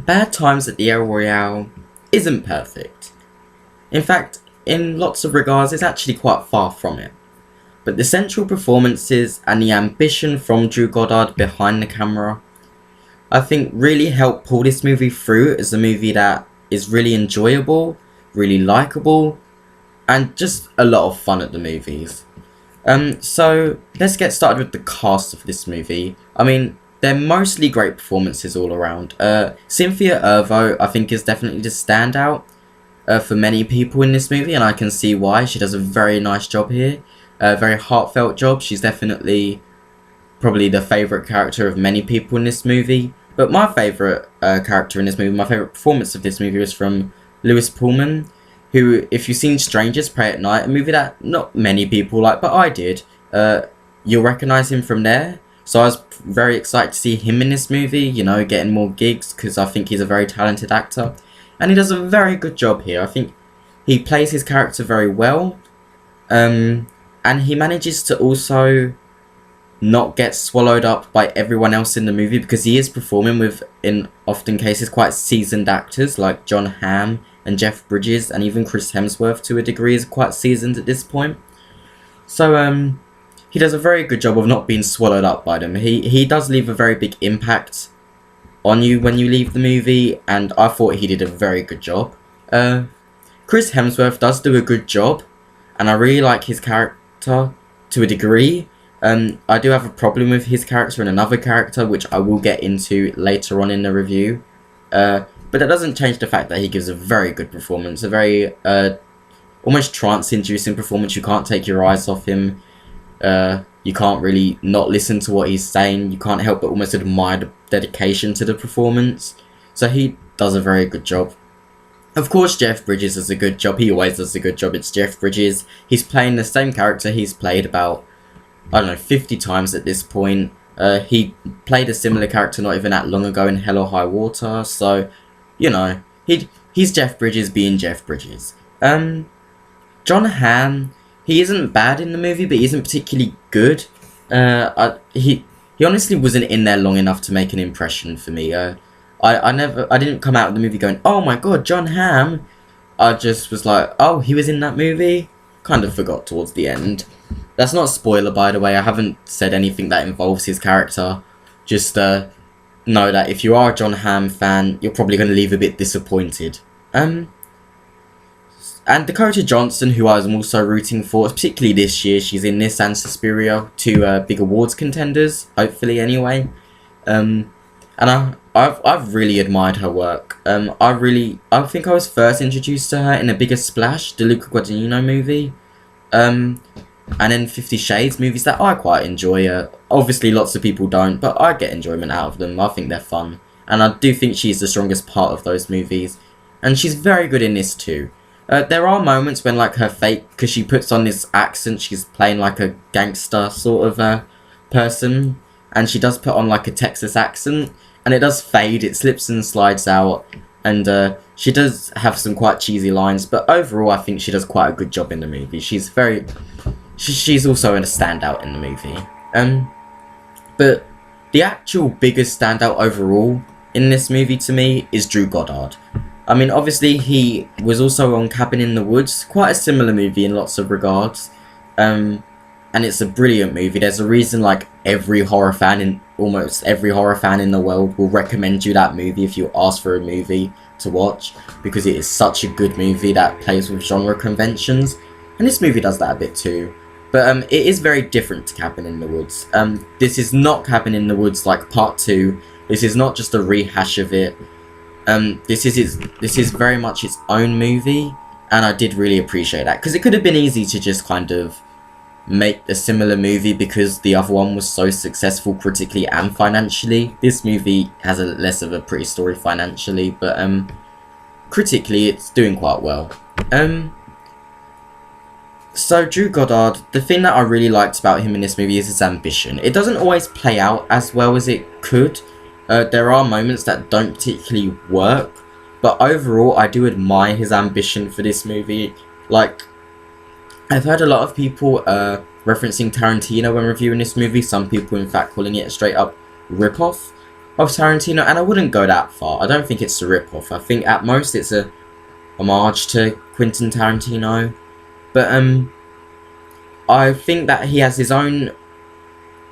Bad Times at the El Royale isn't perfect. In fact, in lots of regards, it's actually quite far from it. But the central performances and the ambition from Drew Goddard behind the camera, I think really helped pull this movie through as a movie that is really enjoyable, really likeable, and just a lot of fun at the movies. So let's get started with the cast of this movie. I mean, they're mostly great performances all around. Cynthia Erivo, I think, is definitely the standout for many people in this movie, and I can see why. She does a very nice job here, a very heartfelt job. She's definitely probably the favourite character of many people in this movie. But my favourite character in this movie, my favourite performance of this movie was from Lewis Pullman, who, if you've seen Strangers Pray at Night, a movie that not many people like, but I did, you'll recognise him from there. So I was very excited to see him in this movie, you know, getting more gigs, because I think he's a very talented actor. And he does a very good job here. I think he plays his character very well. And he manages to also not get swallowed up by everyone else in the movie, because he is performing with, in often cases, quite seasoned actors like Jon Hamm and Jeff Bridges, and even Chris Hemsworth to a degree is quite seasoned at this point. So he does a very good job of not being swallowed up by them. He does leave a very big impact on you when you leave the movie, and I thought he did a very good job. Chris Hemsworth does do a good job, and I really like his character to a degree. I do have a problem with his character and another character, which I will get into later on in the review. But that doesn't change the fact that he gives a very good performance, a very almost trance-inducing performance. You can't take your eyes off him. You can't really not listen to what he's saying. You can't help but almost admire the dedication to the performance. So he does a very good job. Of course, Jeff Bridges does a good job. He always does a good job. It's Jeff Bridges. He's playing the same character he's played about, I don't know, 50 times at this point. He played a similar character not even that long ago in Hell or High Water. So, you know, he's Jeff Bridges being Jeff Bridges. Jon Hamm, he isn't bad in the movie, but he isn't particularly good. He honestly wasn't in there long enough to make an impression for me. I didn't come out of the movie going, oh my god, Jon Hamm. I just was like, oh, he was in that movie? Kind of forgot towards the end. That's not a spoiler, by the way. I haven't said anything that involves his character. Just know that if you are a Jon Hamm fan, you're probably going to leave a bit disappointed. And Dakota Johnson, who I was also rooting for, particularly this year, she's in this and Suspiria, two big awards contenders, hopefully anyway. And I've really admired her work. I think I was first introduced to her in A Bigger Splash, the Luca Guadagnino movie. And then 50 Shades, movies that I quite enjoy. Obviously lots of people don't, but I get enjoyment out of them. I think they're fun. And I do think she's the strongest part of those movies. And she's very good in this too. There are moments when, like, her fake, because she puts on this accent, she's playing like a gangster sort of person. And she does put on like a Texas accent. And it does fade, it slips and slides out. And she does have some quite cheesy lines. But overall, I think she does quite a good job in the movie. She's also a standout in the movie. But the actual biggest standout overall in this movie to me is Drew Goddard. I mean, obviously he was also on Cabin in the Woods, quite a similar movie in lots of regards. And it's a brilliant movie. There's a reason, like, almost every horror fan in the world will recommend you that movie if you ask for a movie to watch, because it is such a good movie that plays with genre conventions. And this movie does that a bit too. But it is very different to Cabin in the Woods. This is not Cabin in the Woods like Part 2. This is not just a rehash of it. This is very much its own movie, and I did really appreciate that, because it could have been easy to just kind of make a similar movie because the other one was so successful critically and financially. This movie has a less of a pretty story financially, but critically it's doing quite well. So Drew Goddard, the thing that I really liked about him in this movie is his ambition. It doesn't always play out as well as it could. There are moments that don't particularly work, but overall I do admire his ambition for this movie. Like, I've heard a lot of people referencing Tarantino when reviewing this movie, some people in fact calling it a straight up rip-off. of Tarantino, and I wouldn't go that far. I don't think it's a rip-off. I think at most it's a homage to Quentin Tarantino. But I think that he has his own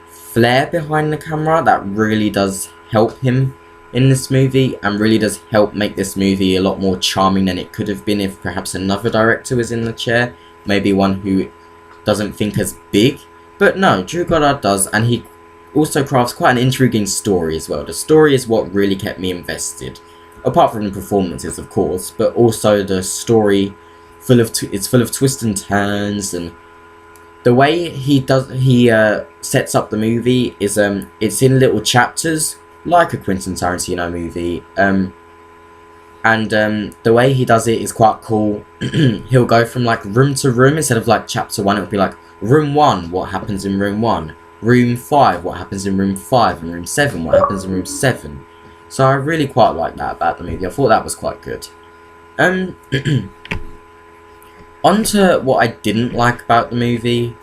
flair behind the camera that really does help him in this movie, and really does help make this movie a lot more charming than it could have been if perhaps another director was in the chair. Maybe one who doesn't think as big. But no, Drew Goddard does, and he also crafts quite an intriguing story as well. The story is what really kept me invested. Apart from the performances, of course, but also the story it's full of twists and turns, and the way he sets up the movie is it's in little chapters like a Quentin Tarantino movie, and the way he does it is quite cool. He'll go from like room to room. Instead of like chapter 1, it would be like room 1, what happens in room 1, room 5, what happens in room 5, and room 7, what happens in room 7. So I really quite like that about the movie. I thought that was quite good. On to what I didn't like about the movie.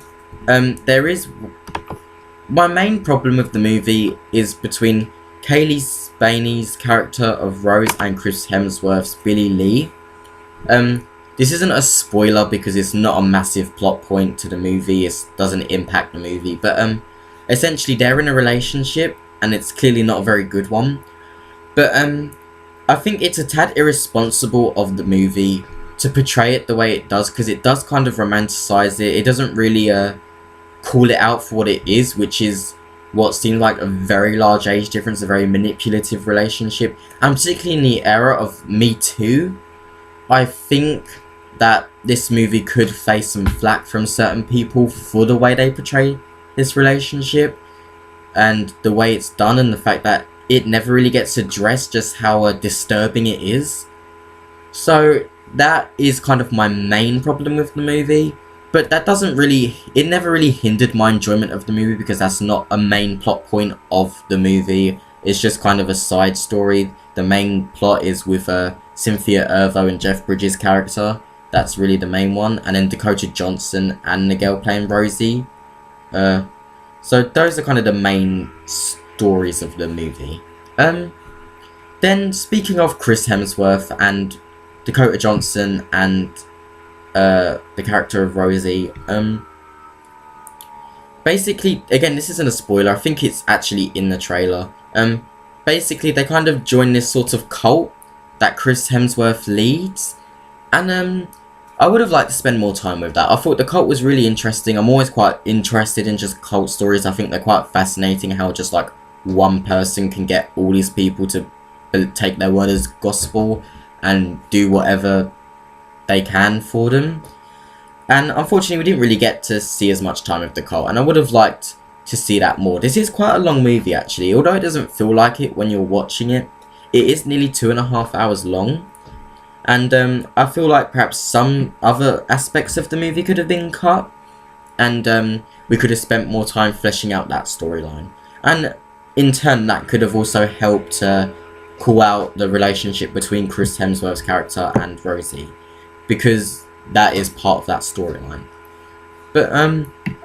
My main problem with the movie is between Kaylee Spaney's character of Rose and Chris Hemsworth's Billy Lee. This isn't a spoiler because it's not a massive plot point to the movie. It doesn't impact the movie. But essentially they're in a relationship, and it's clearly not a very good one. But I think it's a tad irresponsible of the movie to portray it the way it does, because it does kind of romanticize it. It doesn't really call it out for what it is, which is what seemed like a very large age difference, a very manipulative relationship. And particularly in the era of Me Too, I think that this movie could face some flack from certain people for the way they portray this relationship and the way it's done, and the fact that it never really gets addressed just how disturbing it is. So that is kind of my main problem with the movie. But that it never really hindered my enjoyment of the movie, because that's not a main plot point of the movie. It's just kind of a side story. The main plot is with Cynthia Erivo and Jeff Bridges' character. That's really the main one. And then Dakota Johnson and Miguel playing Rosie. So those are kind of the main stories of the movie. Then speaking of Chris Hemsworth and Dakota Johnson and the character of Rosie, basically, again, this isn't a spoiler, I think it's actually in the trailer. Basically, they kind of join this sort of cult that Chris Hemsworth leads, and I would have liked to spend more time with that. I thought the cult was really interesting. I'm always quite interested in just cult stories. I think they're quite fascinating, how just like one person can get all these people to take their word as gospel and do whatever they can for them. And unfortunately, we didn't really get to see as much time with the cult, and I would have liked to see that more. This is quite a long movie, actually. Although it doesn't feel like it when you're watching it, it is nearly 2.5 hours long. And I feel like perhaps some other aspects of the movie could have been cut, and we could have spent more time fleshing out that storyline. And in turn, that could have also helped call out the relationship between Chris Hemsworth's character and Rosie, because that is part of that storyline. But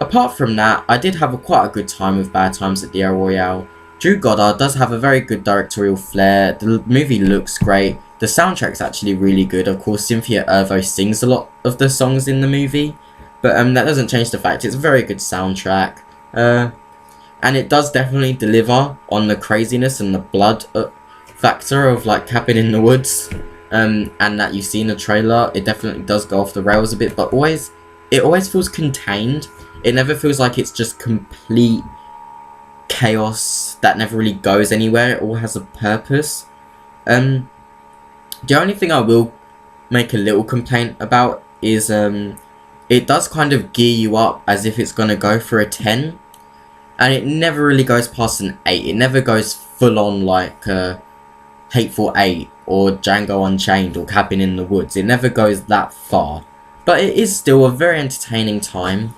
apart from that, I did have quite a good time with Bad Times at the El Royale. Drew Goddard does have a very good directorial flair. The movie looks great. The soundtrack's actually really good. Of course, Cynthia Erivo sings a lot of the songs in the movie, but that doesn't change the fact it's a very good soundtrack. And it does definitely deliver on the craziness and the blood factor of like Cabin in the Woods, and that you see in the trailer. It definitely does go off the rails a bit, but it always feels contained. It never feels like it's just complete chaos that never really goes anywhere. It all has a purpose. The only thing I will make a little complaint about is it does kind of gear you up as if it's going to go for a 10, and it never really goes past an 8. It never goes full on like Hateful Eight or Django Unchained or Cabin in the Woods. It never goes that far, but it is still a very entertaining time.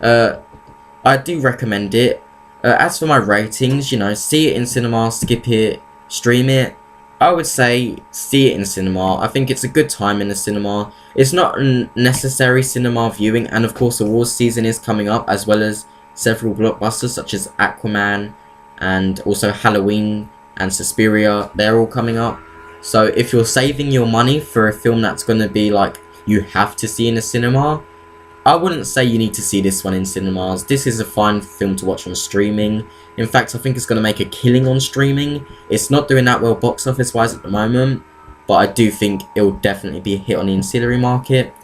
I do recommend it. As for my ratings, see it in cinema, skip it, stream it. I would say see it in cinema. I think it's a good time in the cinema. It's not a necessary cinema viewing, and of course awards season is coming up, as well as several blockbusters such as Aquaman and also Halloween and Suspiria, they're all coming up. So if you're saving your money for a film that's going to be like you have to see in a cinema, I wouldn't say you need to see this one in cinemas. This is a fine film to watch on streaming. In fact, I think it's going to make a killing on streaming. It's not doing that well box office wise at the moment, but I do think it will definitely be a hit on the ancillary market.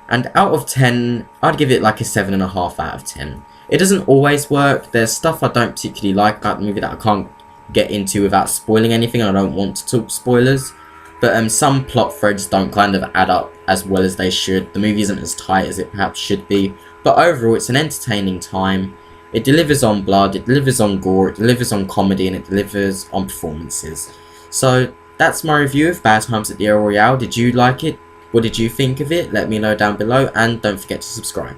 And out of 10, I'd give it like a 7.5 out of 10. It doesn't always work. There's stuff I don't particularly like about the movie that I can't get into without spoiling anything, and I don't want to talk spoilers. But some plot threads don't kind of add up as well as they should. The movie isn't as tight as it perhaps should be. But overall, it's an entertaining time. It delivers on blood, it delivers on gore, it delivers on comedy, and it delivers on performances. So that's my review of Bad Times at the Royale. Did you like it? What did you think of it? Let me know down below, and don't forget to subscribe.